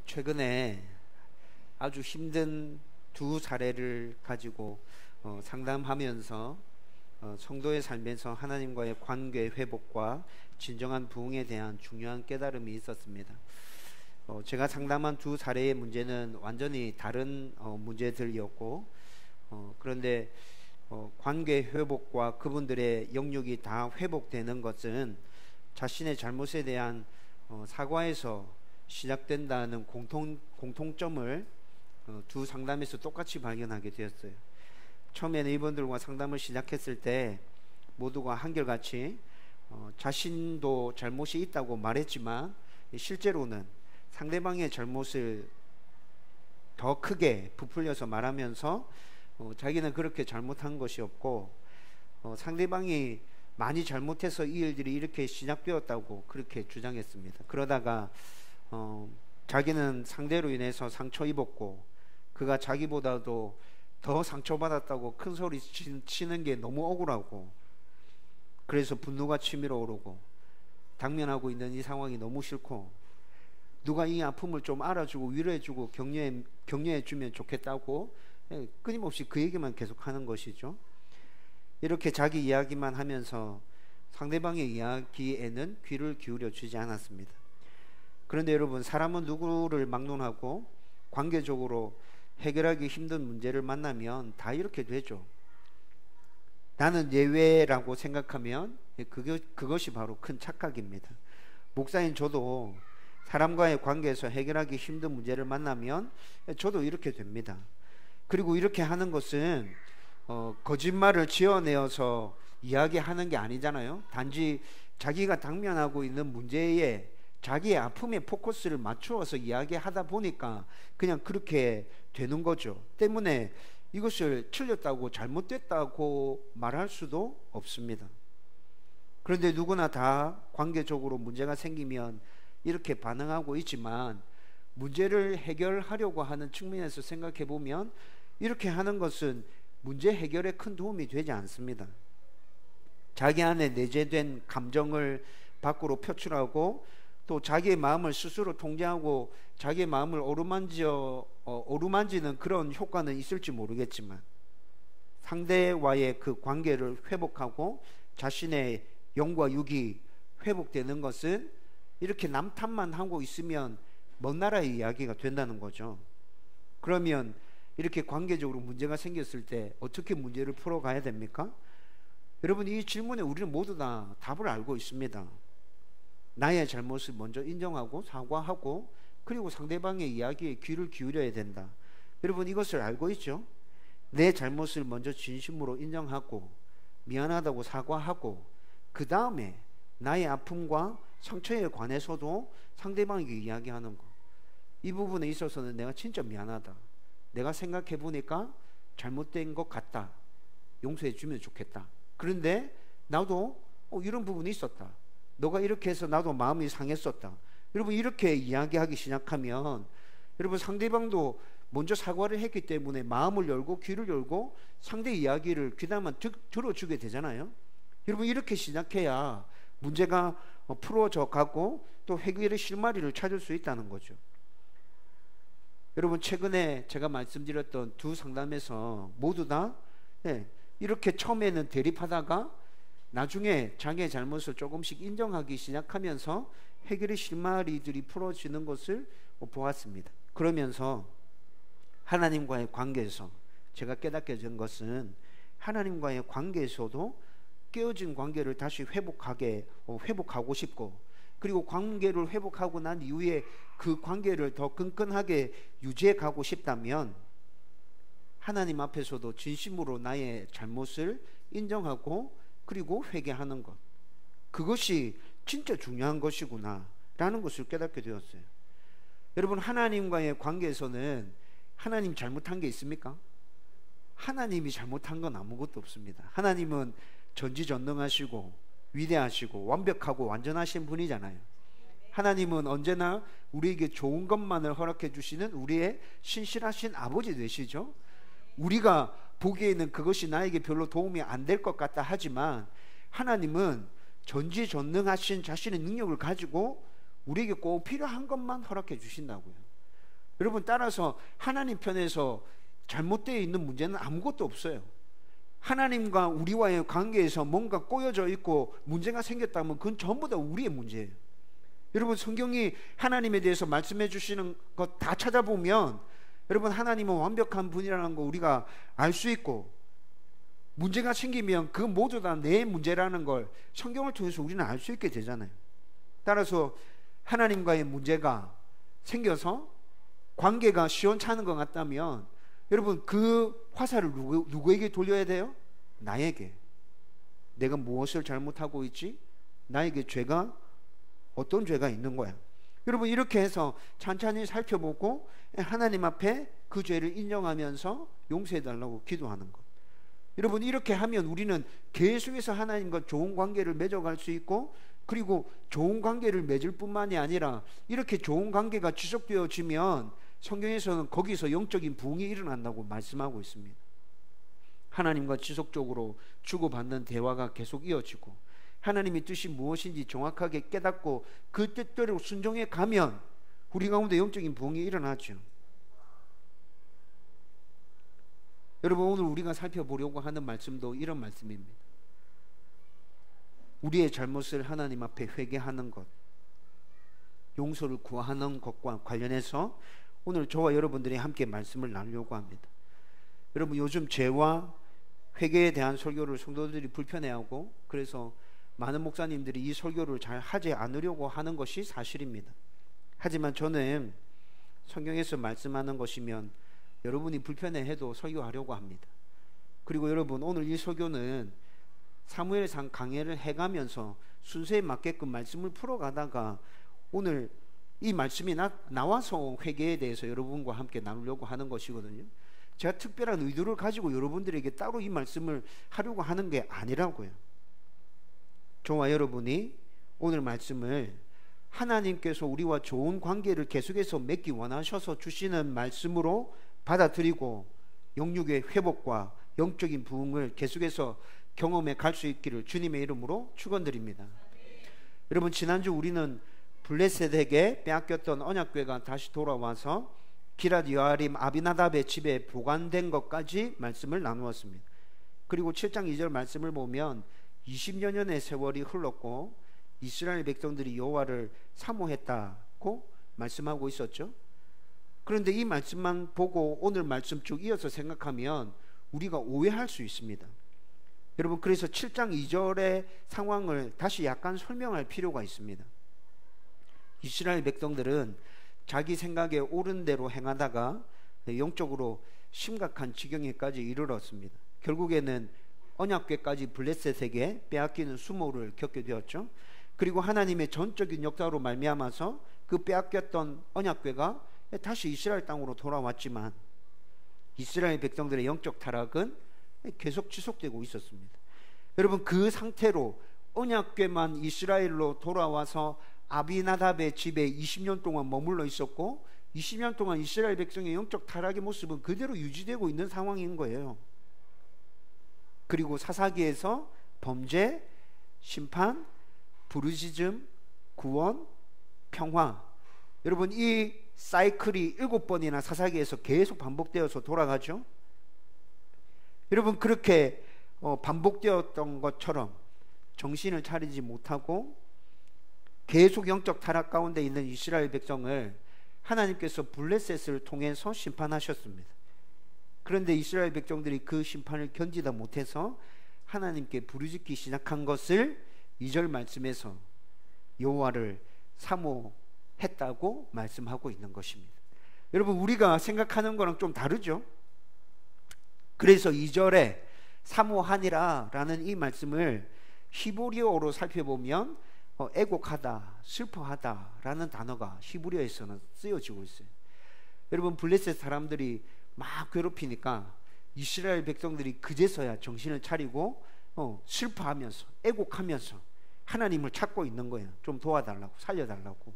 최근에 아주 힘든 두 사례를 가지고 상담하면서 성도의 삶에서 하나님과의 관계 회복과 진정한 부흥에 대한 중요한 깨달음이 있었습니다. 제가 상담한 두 사례의 문제는 완전히 다른 문제들이었고, 그런데 관계 회복과 그분들의 영역이 다 회복되는 것은 자신의 잘못에 대한 사과에서 시작된다는 공통점을 두 상담에서 똑같이 발견하게 되었어요. 처음에는 이분들과 상담을 시작했을 때 모두가 한결같이 자신도 잘못이 있다고 말했지만 실제로는 상대방의 잘못을 더 크게 부풀려서 말하면서 자기는 그렇게 잘못한 것이 없고 상대방이 많이 잘못해서 이 일들이 이렇게 시작되었다고 그렇게 주장했습니다. 그러다가 자기는 상대로 인해서 상처 입었고 그가 자기보다도 더 상처받았다고 큰 소리 치는 게 너무 억울하고 그래서 분노가 치밀어 오르고 당면하고 있는 이 상황이 너무 싫고 누가 이 아픔을 좀 알아주고 위로해주고 격려해주면 좋겠다고 끊임없이 그 얘기만 계속하는 것이죠. 이렇게 자기 이야기만 하면서 상대방의 이야기에는 귀를 기울여 주지 않았습니다. 그런데 여러분, 사람은 누구를 막론하고 관계적으로 해결하기 힘든 문제를 만나면 다 이렇게 되죠. 나는 예외라고 생각하면 그것이 바로 큰 착각입니다. 목사인 저도 사람과의 관계에서 해결하기 힘든 문제를 만나면 저도 이렇게 됩니다. 그리고 이렇게 하는 것은 거짓말을 지어내어서 이야기하는 게 아니잖아요. 단지 자기가 당면하고 있는 문제에 자기의 아픔에 포커스를 맞추어서 이야기하다 보니까 그냥 그렇게 되는 거죠. 때문에 이것을 틀렸다고 잘못됐다고 말할 수도 없습니다. 그런데 누구나 다 관계적으로 문제가 생기면 이렇게 반응하고 있지만 문제를 해결하려고 하는 측면에서 생각해 보면 이렇게 하는 것은 문제 해결에 큰 도움이 되지 않습니다. 자기 안에 내재된 감정을 밖으로 표출하고 또 자기의 마음을 스스로 통제하고 자기의 마음을 어루만지는 그런 효과는 있을지 모르겠지만 상대와의 그 관계를 회복하고 자신의 영과 육이 회복되는 것은 이렇게 남 탓만 하고 있으면 먼 나라의 이야기가 된다는 거죠. 그러면 이렇게 관계적으로 문제가 생겼을 때 어떻게 문제를 풀어가야 됩니까? 여러분, 이 질문에 우리는 모두 다 답을 알고 있습니다. 나의 잘못을 먼저 인정하고 사과하고 그리고 상대방의 이야기에 귀를 기울여야 된다. 여러분, 이것을 알고 있죠? 내 잘못을 먼저 진심으로 인정하고 미안하다고 사과하고 그 다음에 나의 아픔과 상처에 관해서도 상대방에게 이야기하는 거, 이 부분에 있어서는 내가 진짜 미안하다, 내가 생각해 보니까 잘못된 것 같다, 용서해 주면 좋겠다, 그런데 나도 이런 부분이 있었다, 너가 이렇게 해서 나도 마음이 상했었다. 여러분, 이렇게 이야기하기 시작하면 여러분 상대방도 먼저 사과를 했기 때문에 마음을 열고 귀를 열고 상대 이야기를 귀담아 들어주게 되잖아요. 여러분, 이렇게 시작해야 문제가 풀어져 가고 또 해결의 실마리를 찾을 수 있다는 거죠. 여러분, 최근에 제가 말씀드렸던 두 상담에서 모두 다 이렇게 처음에는 대립하다가 나중에 자기의 잘못을 조금씩 인정하기 시작하면서 해결의 실마리들이 풀어지는 것을 보았습니다. 그러면서 하나님과의 관계에서 제가 깨닫게 된 것은 하나님과의 관계에서도 깨어진 관계를 다시 회복하고 싶고, 그리고 관계를 회복하고 난 이후에 그 관계를 더 끈끈하게 유지해 가고 싶다면 하나님 앞에서도 진심으로 나의 잘못을 인정하고 그리고 회개하는 것, 그것이 진짜 중요한 것이구나 라는 것을 깨닫게 되었어요. 여러분, 하나님과의 관계에서는 하나님 잘못한 게 있습니까? 하나님이 잘못한 건 아무것도 없습니다. 하나님은 전지전능하시고 위대하시고 완벽하고 완전하신 분이잖아요. 하나님은 언제나 우리에게 좋은 것만을 허락해 주시는 우리의 신실하신 아버지 되시죠. 우리가 보기에는 그것이 나에게 별로 도움이 안 될 것 같다 하지만 하나님은 전지전능하신 자신의 능력을 가지고 우리에게 꼭 필요한 것만 허락해 주신다고요. 여러분, 따라서 하나님 편에서 잘못되어 있는 문제는 아무것도 없어요. 하나님과 우리와의 관계에서 뭔가 꼬여져 있고 문제가 생겼다면 그건 전부 다 우리의 문제예요. 여러분, 성경이 하나님에 대해서 말씀해 주시는 것 다 찾아보면 여러분, 하나님은 완벽한 분이라는 거 우리가 알 수 있고, 문제가 생기면 그 모두 다 내 문제라는 걸 성경을 통해서 우리는 알 수 있게 되잖아요. 따라서 하나님과의 문제가 생겨서 관계가 시원찮은 것 같다면 여러분, 그 화살을 누구에게 돌려야 돼요? 나에게. 내가 무엇을 잘못하고 있지? 나에게 죄가, 어떤 죄가 있는 거야. 여러분, 이렇게 해서 찬찬히 살펴보고 하나님 앞에 그 죄를 인정하면서 용서해 달라고 기도하는 것. 여러분, 이렇게 하면 우리는 계속해서 하나님과 좋은 관계를 맺어갈 수 있고, 그리고 좋은 관계를 맺을 뿐만이 아니라 이렇게 좋은 관계가 지속되어지면 성경에서는 거기서 영적인 부흥이 일어난다고 말씀하고 있습니다. 하나님과 지속적으로 주고받는 대화가 계속 이어지고, 하나님의 뜻이 무엇인지 정확하게 깨닫고 그 뜻대로 순종해 가면 우리 가운데 영적인 부흥이 일어나죠. 여러분, 오늘 우리가 살펴보려고 하는 말씀도 이런 말씀입니다. 우리의 잘못을 하나님 앞에 회개하는 것, 용서를 구하는 것과 관련해서 오늘 저와 여러분들이 함께 말씀을 나누려고 합니다. 여러분, 요즘 죄와 회개에 대한 설교를 성도들이 불편해하고, 그래서 많은 목사님들이 이 설교를 잘 하지 않으려고 하는 것이 사실입니다. 하지만 저는 성경에서 말씀하는 것이면 여러분이 불편해해도 설교하려고 합니다. 그리고 여러분, 오늘 이 설교는 사무엘상 강해를 해가면서 순서에 맞게끔 말씀을 풀어가다가 오늘 이 말씀이 나와서 회개에 대해서 여러분과 함께 나누려고 하는 것이거든요. 제가 특별한 의도를 가지고 여러분들에게 따로 이 말씀을 하려고 하는 게 아니라고요. 저와 여러분이 오늘 말씀을 하나님께서 우리와 좋은 관계를 계속해서 맺기 원하셔서 주시는 말씀으로 받아들이고 영육의 회복과 영적인 부흥을 계속해서 경험해 갈 수 있기를 주님의 이름으로 축원드립니다. 여러분, 지난주 우리는 블레셋에게 빼앗겼던 언약궤가 다시 돌아와서 기랏 여아림 아비나답의 집에 보관된 것까지 말씀을 나누었습니다. 그리고 7장 2절 말씀을 보면 20여 년의 세월이 흘렀고 이스라엘 백성들이 여호와를 사모했다고 말씀하고 있었죠. 그런데 이 말씀만 보고 오늘 말씀 쭉 이어서 생각하면 우리가 오해할 수 있습니다. 여러분, 그래서 7장 2절의 상황을 다시 약간 설명할 필요가 있습니다. 이스라엘 백성들은 자기 생각에 옳은 대로 행하다가 영적으로 심각한 지경에까지 이르렀습니다. 결국에는 언약궤까지 블레셋에게 빼앗기는 수모를 겪게 되었죠. 그리고 하나님의 전적인 역사로 말미암아서 그 빼앗겼던 언약궤가 다시 이스라엘 땅으로 돌아왔지만 이스라엘 백성들의 영적 타락은 계속 지속되고 있었습니다. 여러분, 그 상태로 언약궤만 이스라엘로 돌아와서 아비나답의 집에 20년 동안 머물러 있었고 20년 동안 이스라엘 백성의 영적 타락의 모습은 그대로 유지되고 있는 상황인 거예요. 그리고 사사기에서 범죄, 심판, 부르짖음, 구원, 평화, 여러분, 이 사이클이 7번이나 사사기에서 계속 반복되어서 돌아가죠. 여러분, 그렇게 반복되었던 것처럼 정신을 차리지 못하고 계속 영적 타락 가운데 있는 이스라엘 백성을 하나님께서 블레셋을 통해서 심판하셨습니다. 그런데 이스라엘 백성들이 그 심판을 견디다 못해서 하나님께 부르짖기 시작한 것을 2절 말씀에서 여호와를 사모했다고 말씀하고 있는 것입니다. 여러분, 우리가 생각하는 거랑 좀 다르죠. 그래서 2절에 사모하니라 라는 이 말씀을 히브리어로 살펴보면 애곡하다, 슬퍼하다 라는 단어가 히브리어에서는 쓰여지고 있어요. 여러분, 블레셋 사람들이 막 괴롭히니까 이스라엘 백성들이 그제서야 정신을 차리고 슬퍼하면서 애곡하면서 하나님을 찾고 있는 거예요. 좀 도와달라고, 살려달라고.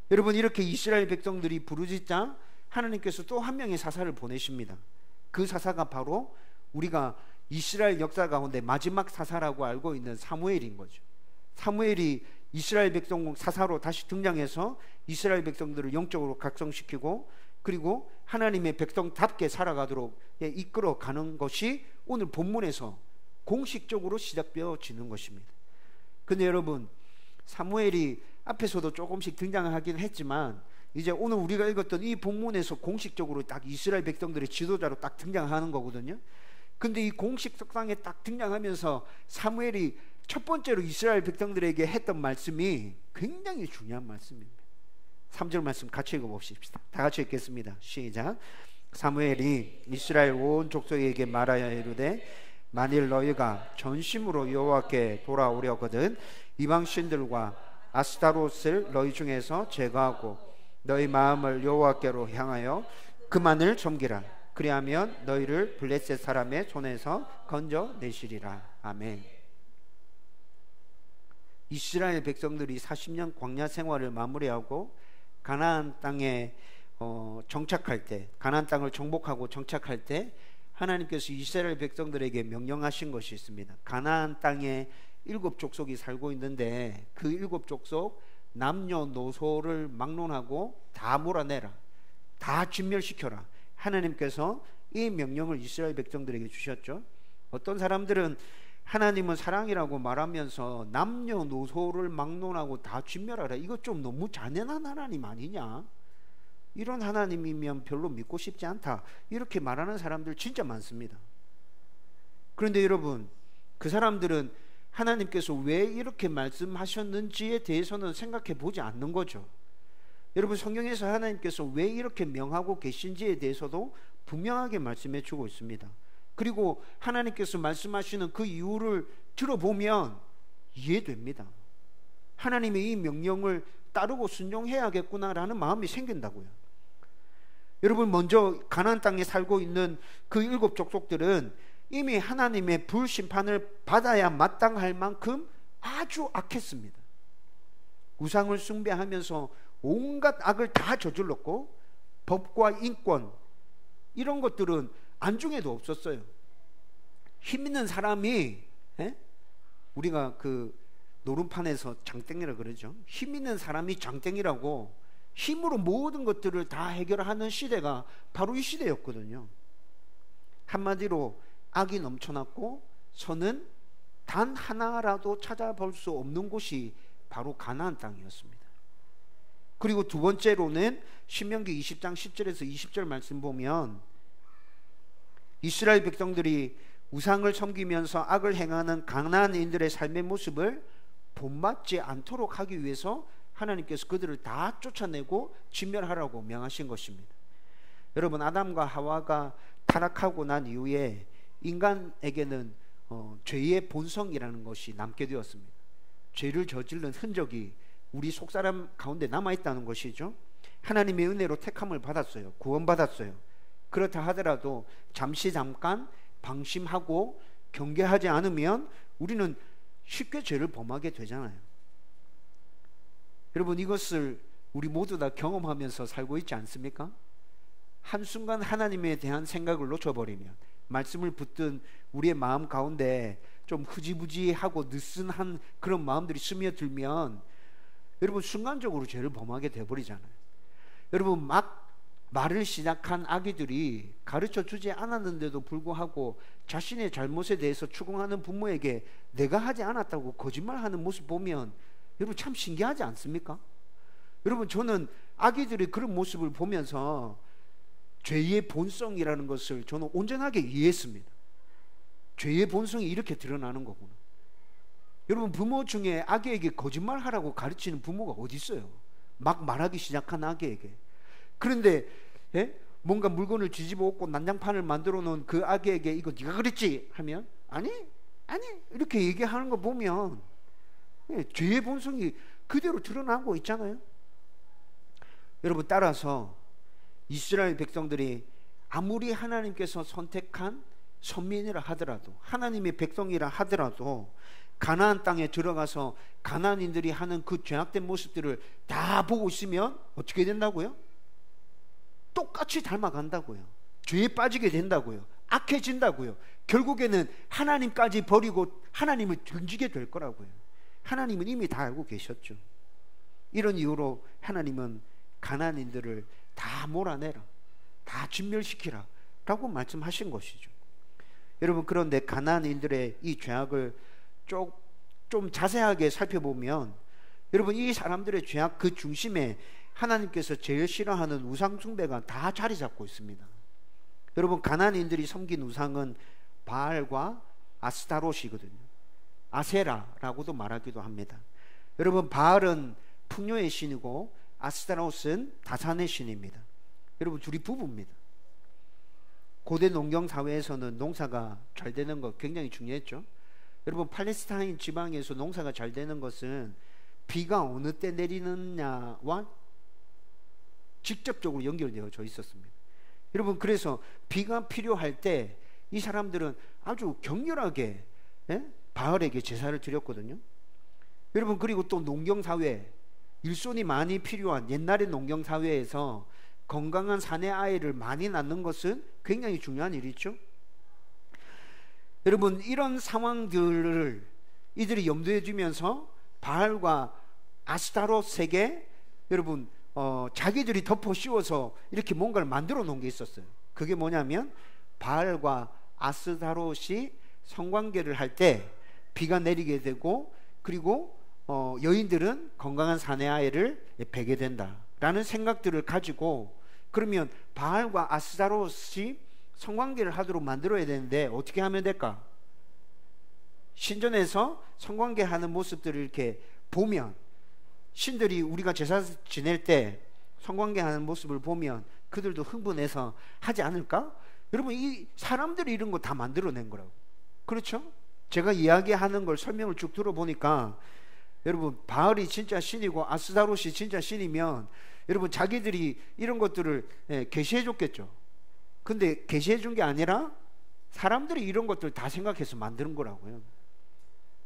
여러분, 이렇게 이스라엘 백성들이 부르짖자 하나님께서 또 한 명의 사사를 보내십니다. 그 사사가 바로 우리가 이스라엘 역사 가운데 마지막 사사라고 알고 있는 사무엘인 거죠. 사무엘이 이스라엘 백성 사사로 다시 등장해서 이스라엘 백성들을 영적으로 각성시키고 그리고 하나님의 백성답게 살아가도록 이끌어가는 것이 오늘 본문에서 공식적으로 시작되어지는 것입니다. 근데 여러분, 사무엘이 앞에서도 조금씩 등장하긴 했지만 이제 오늘 우리가 읽었던 이 본문에서 공식적으로 딱 이스라엘 백성들의 지도자로 딱 등장하는 거거든요. 근데 이 공식 석상에 딱 등장하면서 사무엘이 첫 번째로 이스라엘 백성들에게 했던 말씀이 굉장히 중요한 말씀입니다. 3절 말씀 같이 읽어봅시다. 다 같이 읽겠습니다. 시작. 사무엘이 이스라엘 온 족속에게 말하여 이르되 만일 너희가 전심으로 여호와께 돌아오려거든 이방 신들과 아스타롯을 너희 중에서 제거하고 너희 마음을 여호와께로 향하여 그만을 섬기라. 그리하면 너희를 블레셋 사람의 손에서 건져내시리라. 아멘. 이스라엘 백성들이 40년 광야 생활을 마무리하고 가나안 땅에 정착할 때, 가나안 땅을 정복하고 정착할 때 하나님께서 이스라엘 백성들에게 명령하신 것이 있습니다. 가나안 땅에 7족속이 살고 있는데 그 7족속 남녀노소를 막론하고 다 몰아내라, 다 진멸시켜라. 하나님께서 이 명령을 이스라엘 백성들에게 주셨죠. 어떤 사람들은 하나님은 사랑이라고 말하면서 남녀노소를 막론하고 다 진멸하라, 이거 좀 너무 잔인한 하나님 아니냐, 이런 하나님이면 별로 믿고 싶지 않다, 이렇게 말하는 사람들 진짜 많습니다. 그런데 여러분, 그 사람들은 하나님께서 왜 이렇게 말씀하셨는지에 대해서는 생각해 보지 않는 거죠. 여러분, 성경에서 하나님께서 왜 이렇게 명하고 계신지에 대해서도 분명하게 말씀해 주고 있습니다. 그리고 하나님께서 말씀하시는 그 이유를 들어보면 이해됩니다. 하나님의 이 명령을 따르고 순종해야겠구나라는 마음이 생긴다고요. 여러분, 먼저 가나안 땅에 살고 있는 그 7족속들은 이미 하나님의 불심판을 받아야 마땅할 만큼 아주 악했습니다. 우상을 숭배하면서 온갖 악을 다 저질렀고 법과 인권 이런 것들은 안중에도 없었어요. 힘 있는 사람이, 우리가 그 노름판에서 장땡이라 그러죠. 힘 있는 사람이 장땡이라고 힘으로 모든 것들을 다 해결하는 시대가 바로 이 시대였거든요. 한마디로 악이 넘쳐났고 선은 단 하나라도 찾아볼 수 없는 곳이 바로 가나안 땅이었습니다. 그리고 두 번째로는 신명기 20장 10절에서 20절 말씀 보면 이스라엘 백성들이 우상을 섬기면서 악을 행하는 가나안인들의 삶의 모습을 본받지 않도록 하기 위해서 하나님께서 그들을 다 쫓아내고 진멸하라고 명하신 것입니다. 여러분, 아담과 하와가 타락하고 난 이후에 인간에게는 죄의 본성이라는 것이 남게 되었습니다. 죄를 저지른 흔적이 우리 속사람 가운데 남아있다는 것이죠. 하나님의 은혜로 택함을 받았어요. 구원받았어요. 그렇다 하더라도 잠깐 방심하고 경계하지 않으면 우리는 쉽게 죄를 범하게 되잖아요. 여러분, 이것을 우리 모두 다 경험하면서 살고 있지 않습니까? 한순간 하나님에 대한 생각을 놓쳐버리면, 말씀을 붙든 우리의 마음 가운데 좀 흐지부지하고 느슨한 그런 마음들이 스며들면 여러분, 순간적으로 죄를 범하게 되어버리잖아요. 여러분, 막 말을 시작한 아기들이 가르쳐 주지 않았는데도 불구하고 자신의 잘못에 대해서 추궁하는 부모에게 내가 하지 않았다고 거짓말하는 모습 보면 여러분 참 신기하지 않습니까? 여러분, 저는 아기들의 그런 모습을 보면서 죄의 본성이라는 것을 저는 온전하게 이해했습니다. 죄의 본성이 이렇게 드러나는 거구나. 여러분, 부모 중에 아기에게 거짓말하라고 가르치는 부모가 어디 있어요? 막 말하기 시작한 아기에게. 그런데 뭔가 물건을 뒤집어 엎고 난장판을 만들어 놓은 그 아기에게 이거 네가 그랬지 하면 아니 이렇게 얘기하는 거 보면 죄의 본성이 그대로 드러나고 있잖아요. 여러분, 따라서 이스라엘 백성들이 아무리 하나님께서 선택한 선민이라 하더라도, 하나님의 백성이라 하더라도 가나안 땅에 들어가서 가나안인들이 하는 그 죄악된 모습들을 다 보고 있으면 어떻게 된다고요? 똑같이 닮아간다고요. 죄에 빠지게 된다고요. 악해진다고요. 결국에는 하나님까지 버리고 하나님을 등지게 될 거라고요. 하나님은 이미 다 알고 계셨죠. 이런 이유로 하나님은 가나안인들을 다 몰아내라, 다 진멸시키라 라고 말씀하신 것이죠. 여러분, 그런데 가나안인들의 이 죄악을 좀 자세하게 살펴보면, 여러분, 이 사람들의 죄악 그 중심에 하나님께서 제일 싫어하는 우상 숭배가 다 자리 잡고 있습니다. 여러분, 가나안인들이 섬긴 우상은 바알과 아스타롯이거든요. 아세라라고도 말하기도 합니다. 여러분, 바알은 풍요의 신이고 아스타롯은 다산의 신입니다. 여러분, 둘이 부부입니다. 고대 농경 사회에서는 농사가 잘 되는 것 굉장히 중요했죠. 여러분, 팔레스타인 지방에서 농사가 잘 되는 것은 비가 어느 때 내리느냐와 직접적으로 연결되어져 있었습니다. 여러분, 그래서 비가 필요할 때 이 사람들은 아주 격렬하게 바알에게 제사를 드렸거든요. 여러분, 그리고 또 농경사회, 일손이 많이 필요한 옛날의 농경사회에서 건강한 사내 아이를 많이 낳는 것은 굉장히 중요한 일이죠. 여러분, 이런 상황들을 이들이 염두에 두면서 바알과 아스타롯에게 여러분 자기들이 덮어 씌워서 이렇게 뭔가를 만들어 놓은 게 있었어요. 그게 뭐냐면, 바알과 아스타롯이 성관계를 할 때 비가 내리게 되고, 그리고 여인들은 건강한 사내 아이를 베게 된다라는 생각들을 가지고, 그러면 바알과 아스타롯이 성관계를 하도록 만들어야 되는데 어떻게 하면 될까? 신전에서 성관계하는 모습들을 이렇게 보면, 신들이 우리가 제사 지낼 때 성관계하는 모습을 보면 그들도 흥분해서 하지 않을까? 여러분, 이 사람들이 이런 거 다 만들어낸 거라고. 그렇죠? 제가 이야기하는 걸 설명을 쭉 들어보니까, 여러분, 바알이 진짜 신이고 아스타롯이 진짜 신이면 여러분 자기들이 이런 것들을 계시해 줬겠죠. 근데 계시해 준 게 아니라 사람들이 이런 것들 다 생각해서 만드는 거라고요.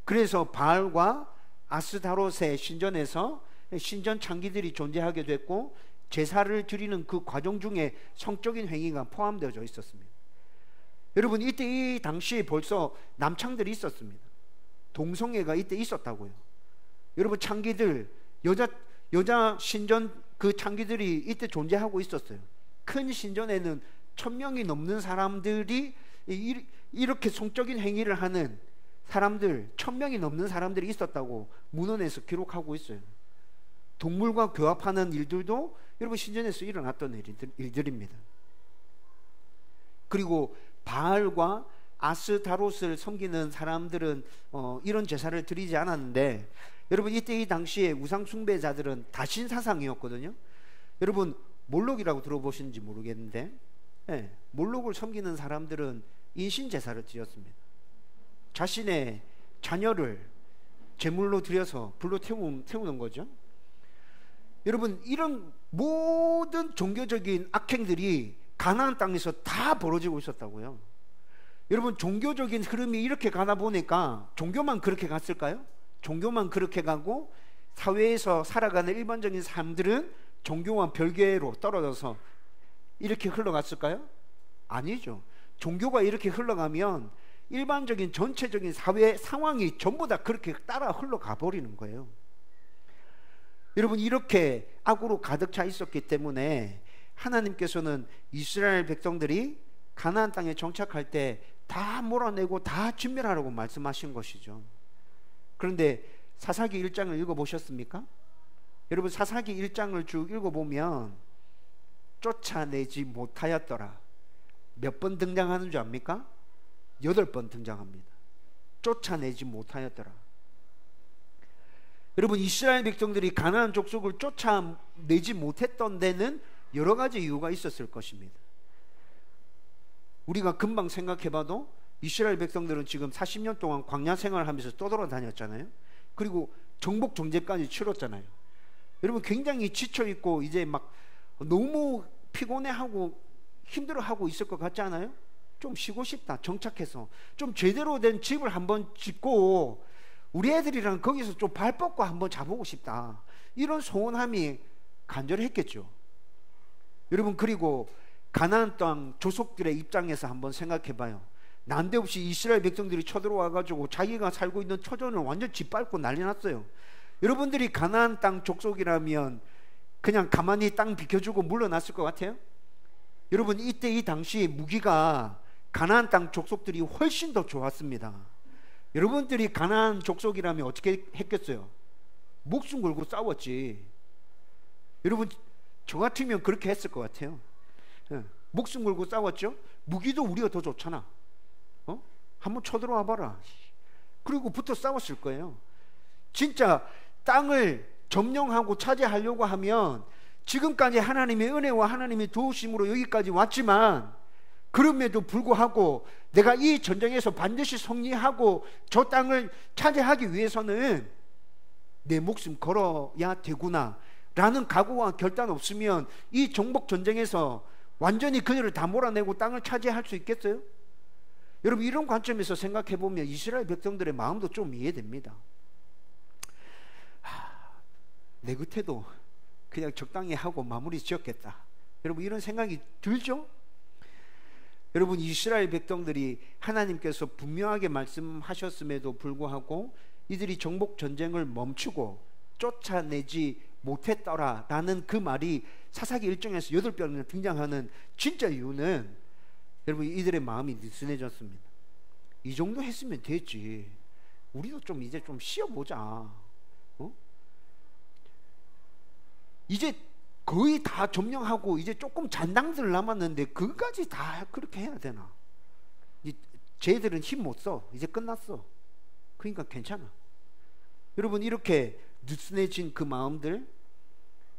그래서 바알과 아스타롯의 신전에서 신전 창기들이 존재하게 됐고, 제사를 드리는 그 과정 중에 성적인 행위가 포함되어져 있었습니다. 여러분, 이때 이 당시에 벌써 남창들이 있었습니다. 동성애가 이때 있었다고요. 여러분, 창기들, 여자 신전 그 창기들이 이때 존재하고 있었어요. 큰 신전에는 1000명이 넘는 사람들이 이렇게 성적인 행위를 하는 사람들, 1000명이 넘는 사람들이 있었다고 문헌에서 기록하고 있어요. 동물과 교합하는 일들도 여러분 신전에서 일어났던 일들입니다. 그리고 바알과 아스타롯을 섬기는 사람들은 이런 제사를 드리지 않았는데, 여러분 이때 이 당시에 우상 숭배자들은 다신 사상이었거든요. 여러분, 몰록이라고 들어보시는지 모르겠는데, 몰록을 섬기는 사람들은 인신 제사를 드렸습니다. 자신의 자녀를 제물로 드려서 불로 태우는 거죠. 여러분, 이런 모든 종교적인 악행들이 가나안 땅에서 다 벌어지고 있었다고요. 여러분, 종교적인 흐름이 이렇게 가다 보니까 종교만 그렇게 갔을까요? 종교만 그렇게 가고 사회에서 살아가는 일반적인 사람들은 종교와 별개로 떨어져서 이렇게 흘러갔을까요? 아니죠. 종교가 이렇게 흘러가면 일반적인 전체적인 사회 상황이 전부 다 그렇게 따라 흘러가 버리는 거예요. 여러분, 이렇게 악으로 가득 차 있었기 때문에 하나님께서는 이스라엘 백성들이 가나안 땅에 정착할 때 다 몰아내고 다 진멸하라고 말씀하신 것이죠. 그런데 사사기 1장을 읽어보셨습니까? 여러분, 사사기 1장을 쭉 읽어보면 쫓아내지 못하였더라. 몇 번 등장하는 줄 압니까? 8번 등장합니다. 쫓아내지 못하였더라. 여러분, 이스라엘 백성들이 가나안 족속을 쫓아내지 못했던 데는 여러 가지 이유가 있었을 것입니다. 우리가 금방 생각해봐도 이스라엘 백성들은 지금 40년 동안 광야 생활을 하면서 떠돌아다녔잖아요. 그리고 정복 정제까지 치렀잖아요. 여러분, 굉장히 지쳐있고 이제 막 너무 피곤해하고 힘들어하고 있을 것 같지 않아요? 좀 쉬고 싶다. 정착해서 좀 제대로 된 집을 한번 짓고 우리 애들이랑 거기서 좀 발 뻗고 한번 자보고 싶다. 이런 소원함이 간절했겠죠. 여러분, 그리고 가나안 땅 조속들의 입장에서 한번 생각해 봐요. 난데없이 이스라엘 백성들이 쳐들어와 가지고 자기가 살고 있는 초전을 완전 짓밟고 난리 났어요. 여러분들이 가나안 땅 족속이라면 그냥 가만히 땅 비켜주고 물러났을 것 같아요? 여러분, 이때 이 당시 무기가 가나안 땅 족속들이 훨씬 더 좋았습니다. 여러분들이 가나안 족속이라면 어떻게 했겠어요? 목숨 걸고 싸웠지. 여러분, 저 같으면 그렇게 했을 것 같아요. 목숨 걸고 싸웠죠. 무기도 우리가 더 좋잖아. 한번 쳐들어와 봐라. 그리고 붙어 싸웠을 거예요. 진짜 땅을 점령하고 차지하려고 하면 지금까지 하나님의 은혜와 하나님의 도우심으로 여기까지 왔지만, 그럼에도 불구하고 내가 이 전쟁에서 반드시 승리하고 저 땅을 차지하기 위해서는 내 목숨 걸어야 되구나 라는 각오와 결단 없으면 이 정복 전쟁에서 완전히 그들을 다 몰아내고 땅을 차지할 수 있겠어요? 여러분, 이런 관점에서 생각해 보면 이스라엘 백성들의 마음도 좀 이해됩니다. 내 곁에도 그냥 적당히 하고 마무리 지었겠다. 여러분, 이런 생각이 들죠? 여러분, 이스라엘 백성들이 하나님께서 분명하게 말씀하셨음에도 불구하고 이들이 정복 전쟁을 멈추고 쫓아내지 못했더라 라는 그 말이 사사기 1장에서 8번이나 등장하는 진짜 이유는, 여러분, 이들의 마음이 느슨해졌습니다. 이 정도 했으면 됐지. 우리도 좀 이제 좀 쉬어보자. 이제 거의 다 점령하고 이제 조금 잔당들 남았는데 그까지 다 그렇게 해야 되나? 쟤들은 힘 못 써. 이제 끝났어. 그러니까 괜찮아. 여러분, 이렇게 느슨해진 그 마음들,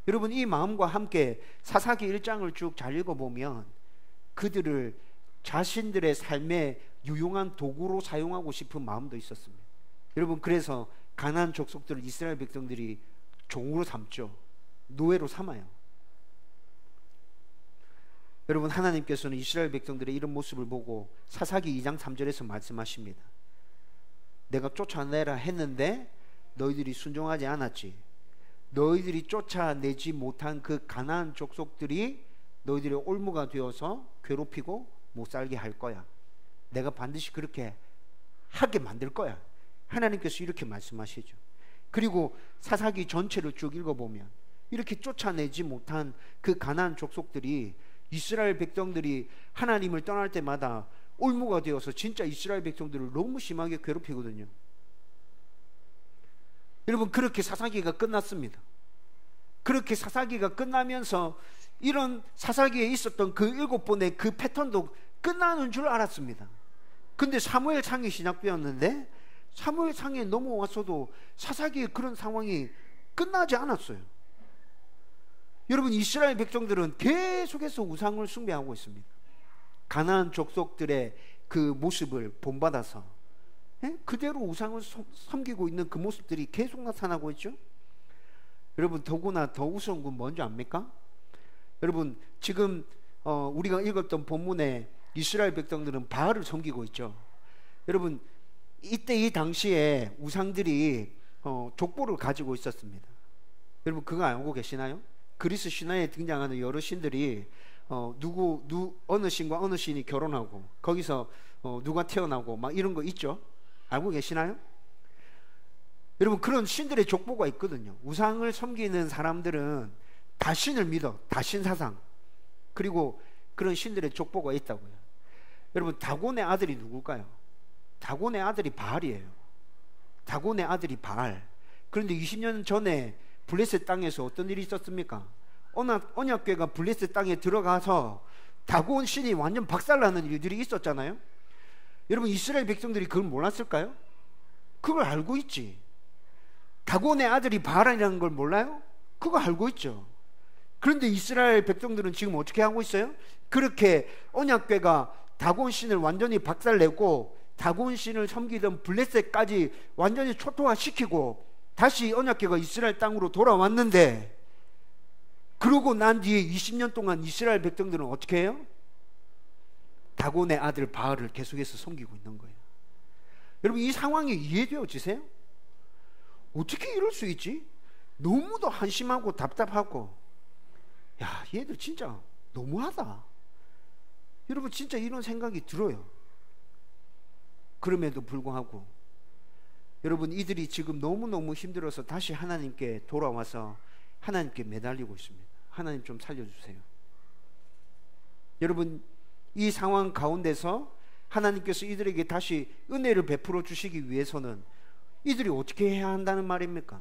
여러분, 이 마음과 함께 사사기 1장을 쭉 잘 읽어보면 그들을 자신들의 삶에 유용한 도구로 사용하고 싶은 마음도 있었습니다. 여러분, 그래서 가나안 족속들을 이스라엘 백성들이 종으로 삼죠. 노예로 삼아요. 여러분, 하나님께서는 이스라엘 백성들의 이런 모습을 보고 사사기 2장 3절에서 말씀하십니다. 내가 쫓아내라 했는데 너희들이 순종하지 않았지. 너희들이 쫓아내지 못한 그 가나안 족속들이 너희들의 올무가 되어서 괴롭히고 못 살게 할 거야. 내가 반드시 그렇게 하게 만들 거야. 하나님께서 이렇게 말씀하시죠. 그리고 사사기 전체를 쭉 읽어보면 이렇게 쫓아내지 못한 그 가나안 족속들이 이스라엘 백성들이 하나님을 떠날 때마다 올무가 되어서 진짜 이스라엘 백성들을 너무 심하게 괴롭히거든요. 여러분, 그렇게 사사기가 끝났습니다. 그렇게 사사기가 끝나면서 이런 사사기에 있었던 그 7번의 그 패턴도 끝나는 줄 알았습니다. 근데 사무엘상이 시작되었는데 사무엘상에 넘어와서도 사사기의 그런 상황이 끝나지 않았어요. 여러분, 이스라엘 백성들은 계속해서 우상을 숭배하고 있습니다. 가나안 족속들의 그 모습을 본받아서 그대로 우상을 섬기고 있는 그 모습들이 계속 나타나고 있죠. 여러분, 더구나 더 우스운 건 뭔지 압니까? 여러분, 지금 우리가 읽었던 본문에 이스라엘 백성들은 바알을 섬기고 있죠. 여러분, 이때 이 당시에 우상들이 족보를 가지고 있었습니다. 여러분, 그거 알고 계시나요? 그리스 신화에 등장하는 여러 신들이 어느 신과 어느 신이 결혼하고 거기서 누가 태어나고 막 이런 거 있죠? 알고 계시나요? 여러분, 그런 신들의 족보가 있거든요. 우상을 섬기는 사람들은 다신을 믿어. 다신 사상. 그리고 그런 신들의 족보가 있다고요. 여러분, 다곤의 아들이 누굴까요? 다곤의 아들이 바알이에요. 다곤의 아들이 바알. 그런데 20년 전에 블레셋 땅에서 어떤 일이 있었습니까? 언약궤가 블레셋 땅에 들어가서 다곤 신이 완전 박살나는 일들이 있었잖아요. 여러분, 이스라엘 백성들이 그걸 몰랐을까요? 그걸 알고 있지. 다곤의 아들이 바알이라는 걸 몰라요? 그거 알고 있죠. 그런데 이스라엘 백성들은 지금 어떻게 하고 있어요? 그렇게 언약궤가 다곤 신을 완전히 박살내고 다곤 신을 섬기던 블레셋까지 완전히 초토화시키고 다시 언약궤가 이스라엘 땅으로 돌아왔는데, 그러고 난 뒤에 20년 동안 이스라엘 백성들은 어떻게 해요? 다곤의 아들 바알을 계속해서 섬기고 있는 거예요. 여러분, 이 상황이 이해되어지세요? 어떻게 이럴 수 있지? 너무도 한심하고 답답하고, 야, 얘들 진짜 너무하다. 여러분, 진짜 이런 생각이 들어요. 그럼에도 불구하고 여러분, 이들이 지금 너무너무 힘들어서 다시 하나님께 돌아와서 하나님께 매달리고 있습니다. 하나님 좀 살려주세요. 여러분, 이 상황 가운데서 하나님께서 이들에게 다시 은혜를 베풀어 주시기 위해서는 이들이 어떻게 해야 한다는 말입니까?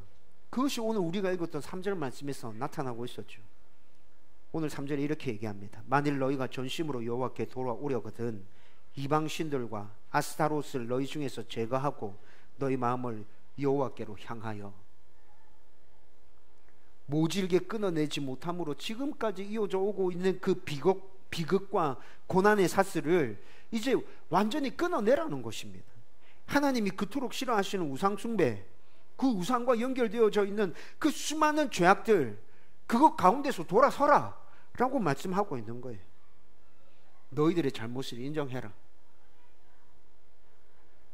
그것이 오늘 우리가 읽었던 3절 말씀에서 나타나고 있었죠. 오늘 3절에 이렇게 얘기합니다. 만일 너희가 전심으로 여호와께 돌아오려거든 이방 신들과 아스타롯을 너희 중에서 제거하고 너희 마음을 여호와께로 향하여. 모질게 끊어내지 못함으로 지금까지 이어져 오고 있는 그 비극과 고난의 사슬을 이제 완전히 끊어내라는 것입니다. 하나님이 그토록 싫어하시는 우상 숭배, 그 우상과 연결되어져 있는 그 수많은 죄악들, 그것 가운데서 돌아서라 라고 말씀하고 있는 거예요. 너희들의 잘못을 인정해라.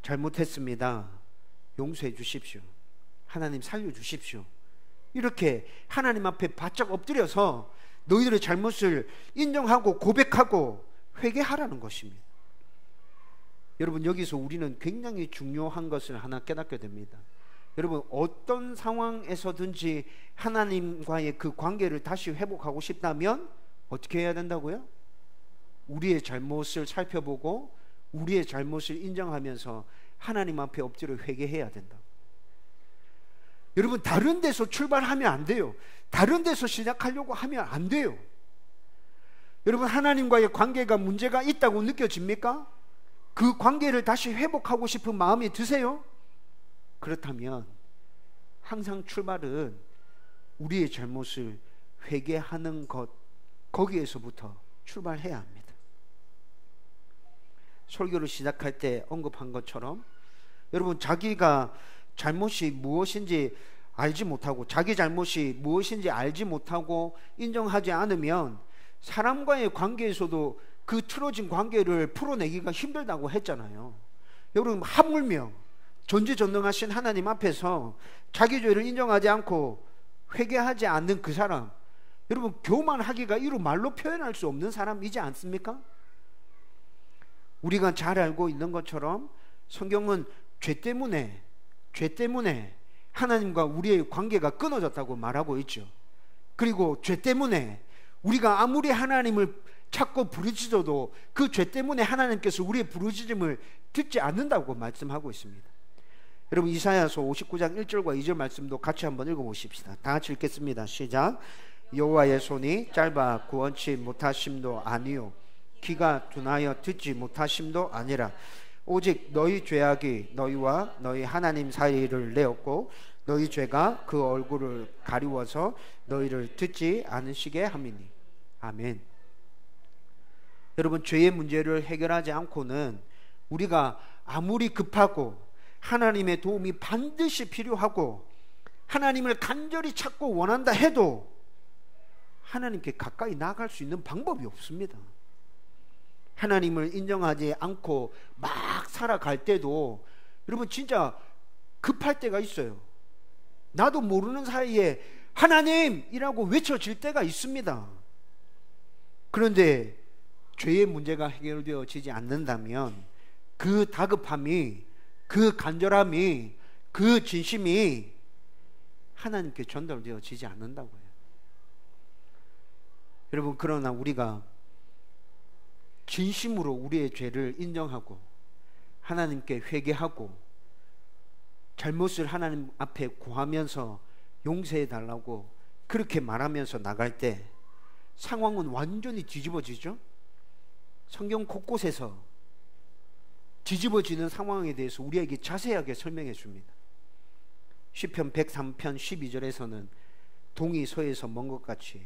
잘못했습니다. 용서해 주십시오. 하나님 살려주십시오. 이렇게 하나님 앞에 바짝 엎드려서 너희들의 잘못을 인정하고 고백하고 회개하라는 것입니다. 여러분, 여기서 우리는 굉장히 중요한 것을 하나 깨닫게 됩니다. 여러분, 어떤 상황에서든지 하나님과의 그 관계를 다시 회복하고 싶다면 어떻게 해야 된다고요? 우리의 잘못을 살펴보고 우리의 잘못을 인정하면서 하나님 앞에 엎드려 회개해야 된다. 여러분, 다른 데서 출발하면 안 돼요. 다른 데서 시작하려고 하면 안 돼요. 여러분, 하나님과의 관계가 문제가 있다고 느껴집니까? 그 관계를 다시 회복하고 싶은 마음이 드세요? 그렇다면 항상 출발은 우리의 잘못을 회개하는 것, 거기에서부터 출발해야 합니다. 설교를 시작할 때 언급한 것처럼 여러분, 자기가 잘못이 무엇인지 알지 못하고, 자기 잘못이 무엇인지 알지 못하고 인정하지 않으면 사람과의 관계에서도 그 틀어진 관계를 풀어내기가 힘들다고 했잖아요. 여러분, 하물며 전지전능하신 하나님 앞에서 자기 죄를 인정하지 않고 회개하지 않는 그 사람, 여러분, 교만하기가 이루 말로 표현할 수 없는 사람이지 않습니까? 우리가 잘 알고 있는 것처럼 성경은 죄 때문에 하나님과 우리의 관계가 끊어졌다고 말하고 있죠. 그리고 죄 때문에 우리가 아무리 하나님을 찾고 부르짖어도 그 죄 때문에 하나님께서 우리의 부르짖음을 듣지 않는다고 말씀하고 있습니다. 여러분, 이사야서 59장 1절과 2절 말씀도 같이 한번 읽어보십시다. 다 같이 읽겠습니다. 시작. 여호와의 손이 짧아 구원치 못하심도 아니요 귀가 둔하여 듣지 못하심도 아니라 오직 너희 죄악이 너희와 너희 하나님 사이를 내었고 너희 죄가 그 얼굴을 가리워서 너희를 듣지 않으시게 함이니. 아멘. 여러분, 죄의 문제를 해결하지 않고는 우리가 아무리 급하고 하나님의 도움이 반드시 필요하고 하나님을 간절히 찾고 원한다 해도 하나님께 가까이 나아갈 수 있는 방법이 없습니다. 하나님을 인정하지 않고 막 살아갈 때도 여러분, 진짜 급할 때가 있어요. 나도 모르는 사이에 하나님이라고 외쳐질 때가 있습니다. 그런데 죄의 문제가 해결되어지지 않는다면 그 다급함이, 그 간절함이, 그 진심이 하나님께 전달되어지지 않는다고요. 여러분, 그러나 우리가 진심으로 우리의 죄를 인정하고 하나님께 회개하고 잘못을 하나님 앞에 구하면서 용서해 달라고 그렇게 말하면서 나갈 때 상황은 완전히 뒤집어지죠. 성경 곳곳에서 뒤집어지는 상황에 대해서 우리에게 자세하게 설명해 줍니다. 시편 103편 12절에서는 동이 서에서 먼 것 같이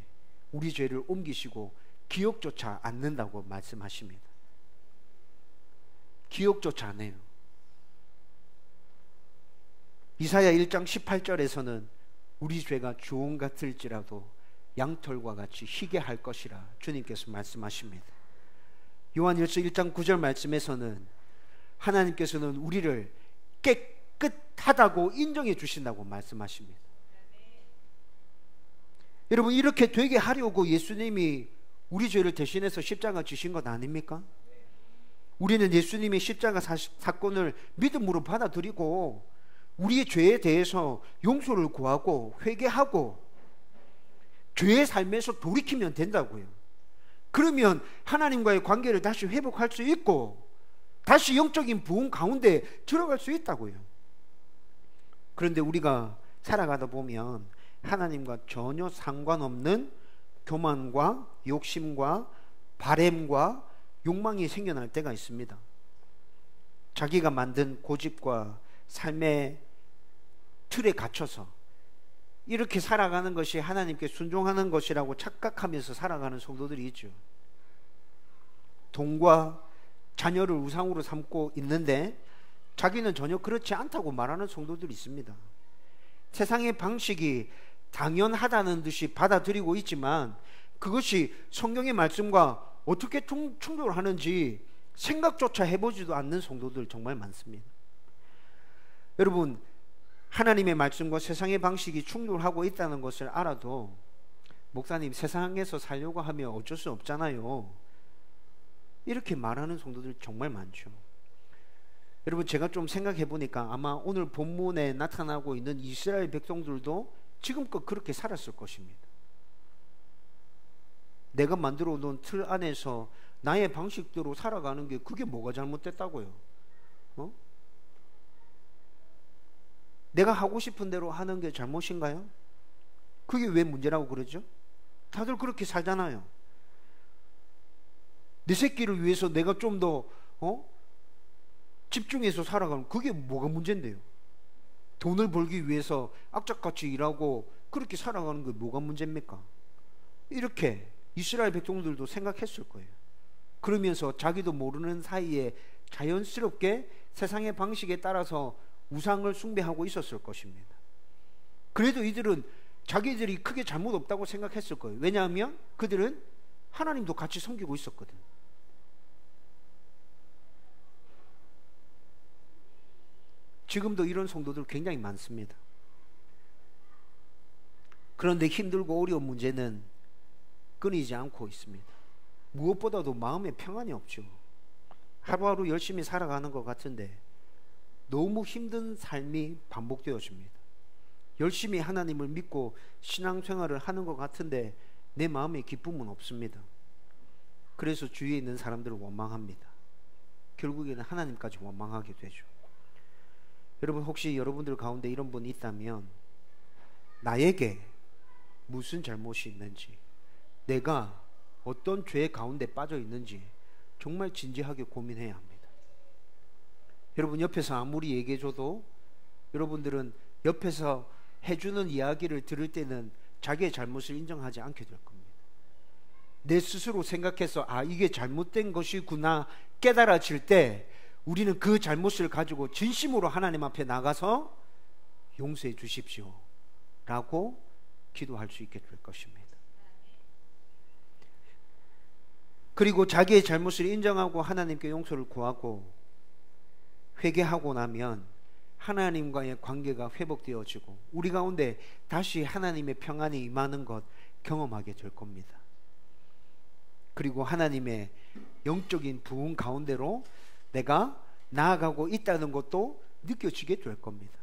우리 죄를 옮기시고 기억조차 않는다고 말씀하십니다. 기억조차 안 해요. 이사야 1장 18절에서는 우리 죄가 주홍 같을지라도 양털과 같이 희게 할 것이라 주님께서 말씀하십니다. 요한일서 1장 9절 말씀에서는 하나님께서는 우리를 깨끗하다고 인정해 주신다고 말씀하십니다. 여러분, 이렇게 되게 하려고 예수님이 우리 죄를 대신해서 십자가 지신 것 아닙니까? 우리는 예수님의 십자가 사건을 믿음으로 받아들이고 우리의 죄에 대해서 용서를 구하고 회개하고 죄의 삶에서 돌이키면 된다고요. 그러면 하나님과의 관계를 다시 회복할 수 있고 다시 영적인 부흥 가운데 들어갈 수 있다고요. 그런데 우리가 살아가다 보면 하나님과 전혀 상관없는 교만과 욕심과 바램과 욕망이 생겨날 때가 있습니다. 자기가 만든 고집과 삶의 틀에 갇혀서 이렇게 살아가는 것이 하나님께 순종하는 것이라고 착각하면서 살아가는 성도들이 있죠. 돈과 자녀를 우상으로 삼고 있는데 자기는 전혀 그렇지 않다고 말하는 성도들이 있습니다. 세상의 방식이 당연하다는 듯이 받아들이고 있지만 그것이 성경의 말씀과 어떻게 충돌을 하는지 생각조차 해보지도 않는 성도들 정말 많습니다. 여러분, 하나님의 말씀과 세상의 방식이 충돌하고 있다는 것을 알아도 목사님, 세상에서 살려고 하면 어쩔 수 없잖아요, 이렇게 말하는 성도들 정말 많죠. 여러분, 제가 좀 생각해 보니까 아마 오늘 본문에 나타나고 있는 이스라엘 백성들도 지금껏 그렇게 살았을 것입니다. 내가 만들어 놓은 틀 안에서 나의 방식대로 살아가는 게 그게 뭐가 잘못됐다고요? 내가 하고 싶은 대로 하는 게 잘못인가요? 그게 왜 문제라고 그러죠? 다들 그렇게 살잖아요. 내 새끼를 위해서 내가 좀 더 집중해서 살아가면 그게 뭐가 문제인데요? 돈을 벌기 위해서 악착같이 일하고 그렇게 살아가는 게 뭐가 문제입니까? 이렇게 이스라엘 백성들도 생각했을 거예요. 그러면서 자기도 모르는 사이에 자연스럽게 세상의 방식에 따라서 우상을 숭배하고 있었을 것입니다. 그래도 이들은 자기들이 크게 잘못 없다고 생각했을 거예요. 왜냐하면 그들은 하나님도 같이 섬기고 있었거든. 지금도 이런 성도들 굉장히 많습니다. 그런데 힘들고 어려운 문제는 끊이지 않고 있습니다. 무엇보다도 마음에 평안이 없죠. 하루하루 열심히 살아가는 것 같은데 너무 힘든 삶이 반복되어집니다. 열심히 하나님을 믿고 신앙생활을 하는 것 같은데 내 마음에 기쁨은 없습니다. 그래서 주위에 있는 사람들을 원망합니다. 결국에는 하나님까지 원망하게 되죠. 여러분, 혹시 여러분들 가운데 이런 분이 있다면 나에게 무슨 잘못이 있는지, 내가 어떤 죄 가운데 빠져 있는지 정말 진지하게 고민해야 합니다. 여러분, 옆에서 아무리 얘기해줘도 여러분들은 옆에서 해주는 이야기를 들을 때는 자기의 잘못을 인정하지 않게 될 겁니다. 내 스스로 생각해서 이게 잘못된 것이구나 깨달아질 때 우리는 그 잘못을 가지고 진심으로 하나님 앞에 나가서 용서해 주십시오 라고 기도할 수 있게 될 것입니다. 그리고 자기의 잘못을 인정하고 하나님께 용서를 구하고 회개하고 나면 하나님과의 관계가 회복되어지고 우리 가운데 다시 하나님의 평안이 임하는 것 경험하게 될 겁니다. 그리고 하나님의 영적인 부흥 가운데로 내가 나아가고 있다는 것도 느껴지게 될 겁니다.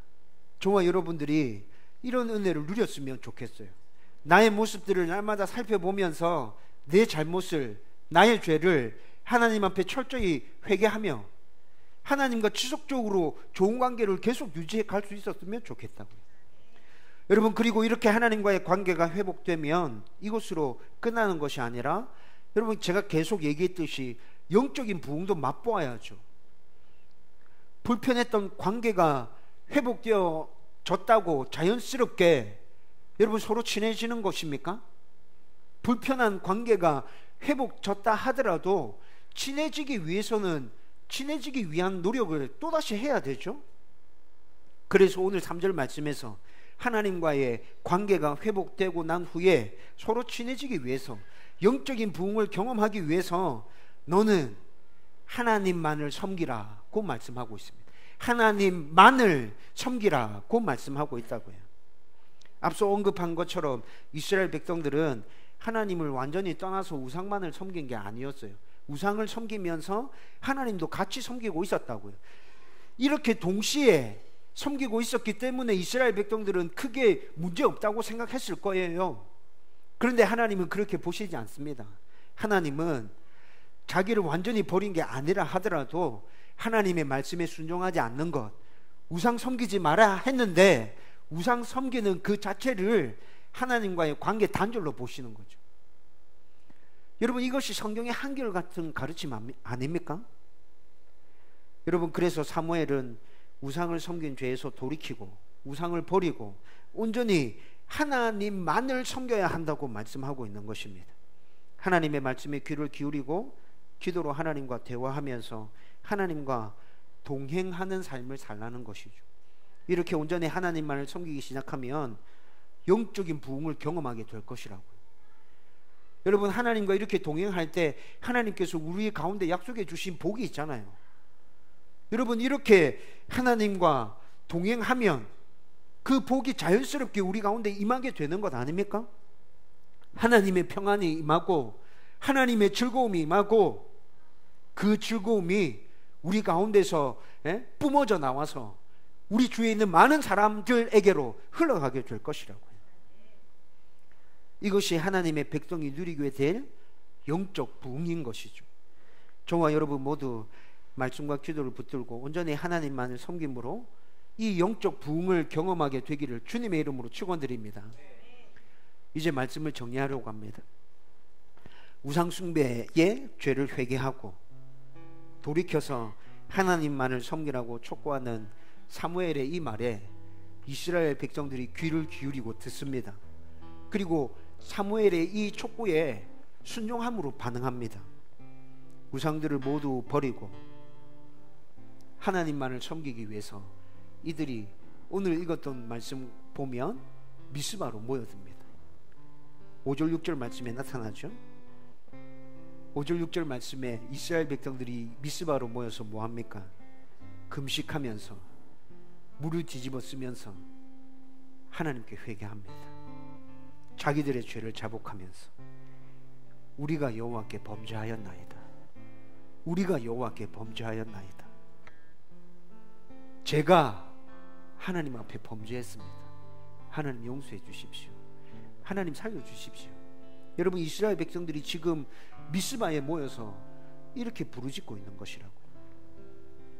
저와 여러분들이 이런 은혜를 누렸으면 좋겠어요. 나의 모습들을 날마다 살펴보면서 내 잘못을, 나의 죄를 하나님 앞에 철저히 회개하며 하나님과 지속적으로 좋은 관계를 계속 유지해 갈 수 있었으면 좋겠다고요. 여러분, 그리고 이렇게 하나님과의 관계가 회복되면 이것으로 끝나는 것이 아니라 여러분, 제가 계속 얘기했듯이 영적인 부흥도 맛보아야죠. 불편했던 관계가 회복되어졌다고 자연스럽게 여러분 서로 친해지는 것입니까? 불편한 관계가 회복졌다 하더라도 친해지기 위해서는 친해지기 위한 노력을 또다시 해야 되죠. 그래서 오늘 3절 말씀에서 하나님과의 관계가 회복되고 난 후에 서로 친해지기 위해서, 영적인 부흥을 경험하기 위해서 너는 하나님만을 섬기라고 말씀하고 있습니다. 하나님만을 섬기라고 말씀하고 있다고요. 앞서 언급한 것처럼 이스라엘 백성들은 하나님을 완전히 떠나서 우상만을 섬긴 게 아니었어요. 우상을 섬기면서 하나님도 같이 섬기고 있었다고요. 이렇게 동시에 섬기고 있었기 때문에 이스라엘 백성들은 크게 문제없다고 생각했을 거예요. 그런데 하나님은 그렇게 보시지 않습니다. 하나님은 자기를 완전히 버린 게 아니라 하더라도 하나님의 말씀에 순종하지 않는 것, 우상 섬기지 마라 했는데 우상 섬기는 그 자체를 하나님과의 관계 단절로 보시는 거죠. 여러분, 이것이 성경의 한결같은 가르침 아닙니까? 여러분, 그래서 사무엘은 우상을 섬긴 죄에서 돌이키고 우상을 버리고 온전히 하나님만을 섬겨야 한다고 말씀하고 있는 것입니다. 하나님의 말씀에 귀를 기울이고 기도로 하나님과 대화하면서 하나님과 동행하는 삶을 살라는 것이죠. 이렇게 온전히 하나님만을 섬기기 시작하면 영적인 부흥을 경험하게 될 것이라고요. 여러분, 하나님과 이렇게 동행할 때 하나님께서 우리 가운데 약속해 주신 복이 있잖아요. 여러분, 이렇게 하나님과 동행하면 그 복이 자연스럽게 우리 가운데 임하게 되는 것 아닙니까? 하나님의 평안이 임하고 하나님의 즐거움이 임하고 그 즐거움이 우리 가운데서 뿜어져 나와서 우리 주위에 있는 많은 사람들에게로 흘러가게 될 것이라고요. 이것이 하나님의 백성이 누리게 될 영적 부흥인 것이죠. 저와 여러분 모두 말씀과 기도를 붙들고 온전히 하나님만을 섬김으로 이 영적 부흥을 경험하게 되기를 주님의 이름으로 축원드립니다. 이제 말씀을 정리하려고 합니다. 우상 숭배의 죄를 회개하고 돌이켜서 하나님만을 섬기라고 촉구하는 사무엘의 이 말에 이스라엘 백성들이 귀를 기울이고 듣습니다. 그리고 사무엘의 이 촉구에 순종함으로 반응합니다. 우상들을 모두 버리고 하나님만을 섬기기 위해서 이들이 오늘 읽었던 말씀 보면 미스바로 모여듭니다. 5절 6절 말씀에 나타나죠. 5절 6절 말씀에 이스라엘 백성들이 미스바로 모여서 뭐합니까? 금식하면서 물을 뒤집어 쓰면서 하나님께 회개합니다. 자기들의 죄를 자복하면서 우리가 여호와께 범죄하였나이다. 우리가 여호와께 범죄하였나이다. 제가 하나님 앞에 범죄했습니다. 하나님 용서해 주십시오. 하나님 살려주십시오. 여러분, 이스라엘 백성들이 지금 미스바에 모여서 이렇게 부르짖고 있는 것이라고요.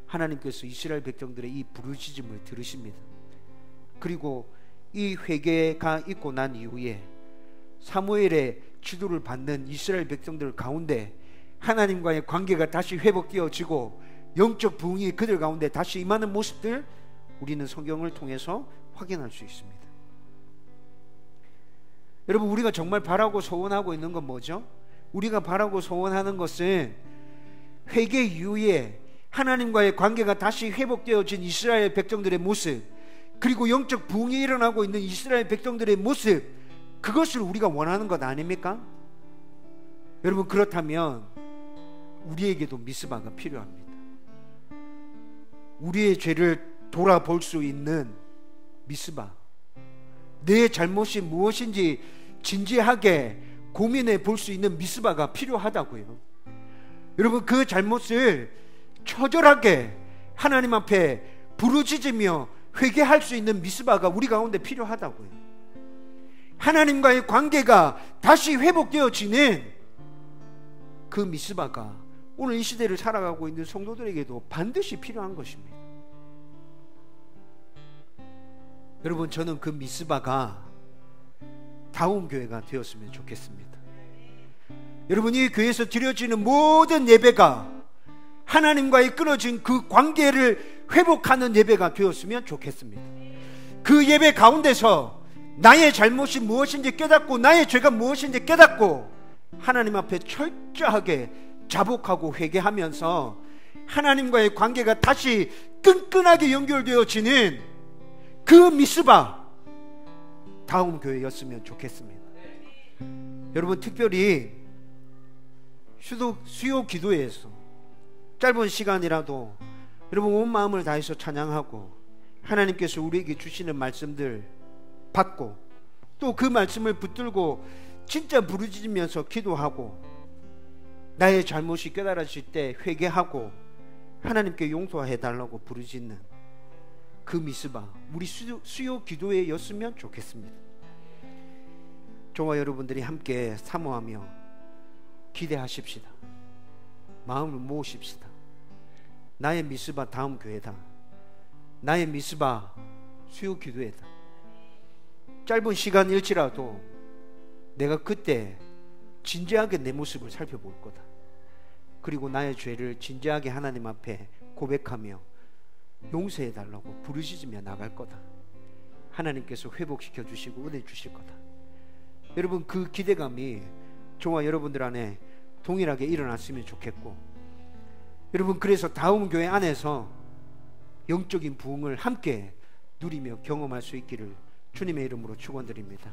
하나님께서 이스라엘 백성들의 이 부르짖음을 들으십니다. 그리고 이 회개가 있고 난 이후에 사무엘의 지도를 받는 이스라엘 백성들 가운데 하나님과의 관계가 다시 회복되어지고 영적 부흥이 그들 가운데 다시 임하는 모습들 우리는 성경을 통해서 확인할 수 있습니다. 여러분, 우리가 정말 바라고 소원하고 있는 건 뭐죠? 우리가 바라고 소원하는 것은 회개 이후에 하나님과의 관계가 다시 회복되어진 이스라엘 백성들의 모습, 그리고 영적 부흥이 일어나고 있는 이스라엘 백성들의 모습, 그것을 우리가 원하는 것 아닙니까? 여러분, 그렇다면 우리에게도 미스바가 필요합니다. 우리의 죄를 돌아볼 수 있는 미스바, 내 잘못이 무엇인지 진지하게 고민해 볼 수 있는 미스바가 필요하다고요. 여러분, 그 잘못을 처절하게 하나님 앞에 부르짖으며 회개할 수 있는 미스바가 우리 가운데 필요하다고요. 하나님과의 관계가 다시 회복되어지는 그 미스바가 오늘 이 시대를 살아가고 있는 성도들에게도 반드시 필요한 것입니다. 여러분, 저는 그 미스바가 다운 교회가 되었으면 좋겠습니다. 여러분, 이 교회에서 드려지는 모든 예배가 하나님과의 끊어진 그 관계를 회복하는 예배가 되었으면 좋겠습니다. 그 예배 가운데서 나의 잘못이 무엇인지 깨닫고 나의 죄가 무엇인지 깨닫고 하나님 앞에 철저하게 자복하고 회개하면서 하나님과의 관계가 다시 끈끈하게 연결되어지는 그 미스바 다음 교회였으면 좋겠습니다. 여러분, 특별히 수요 기도회에서 짧은 시간이라도 여러분 온 마음을 다해서 찬양하고 하나님께서 우리에게 주시는 말씀들 받고 또 그 말씀을 붙들고 진짜 부르짖으면서 기도하고 나의 잘못이 깨달아질 때 회개하고 하나님께 용서해 달라고 부르짖는 그 미스바, 우리 수요 기도회였으면 좋겠습니다. 저와 여러분들이 함께 사모하며 기대하십시다. 마음을 모으십시다. 나의 미스바 다음 교회다. 나의 미스바 수요 기도회다. 짧은 시간일지라도 내가 그때 진지하게 내 모습을 살펴볼 거다. 그리고 나의 죄를 진지하게 하나님 앞에 고백하며 용서해 달라고 부르짖으며 나갈 거다. 하나님께서 회복시켜 주시고 은혜 주실 거다. 여러분, 그 기대감이 저와 여러분들 안에 동일하게 일어났으면 좋겠고, 여러분, 그래서 다음 교회 안에서 영적인 부흥을 함께 누리며 경험할 수 있기를 주님의 이름으로 축원드립니다.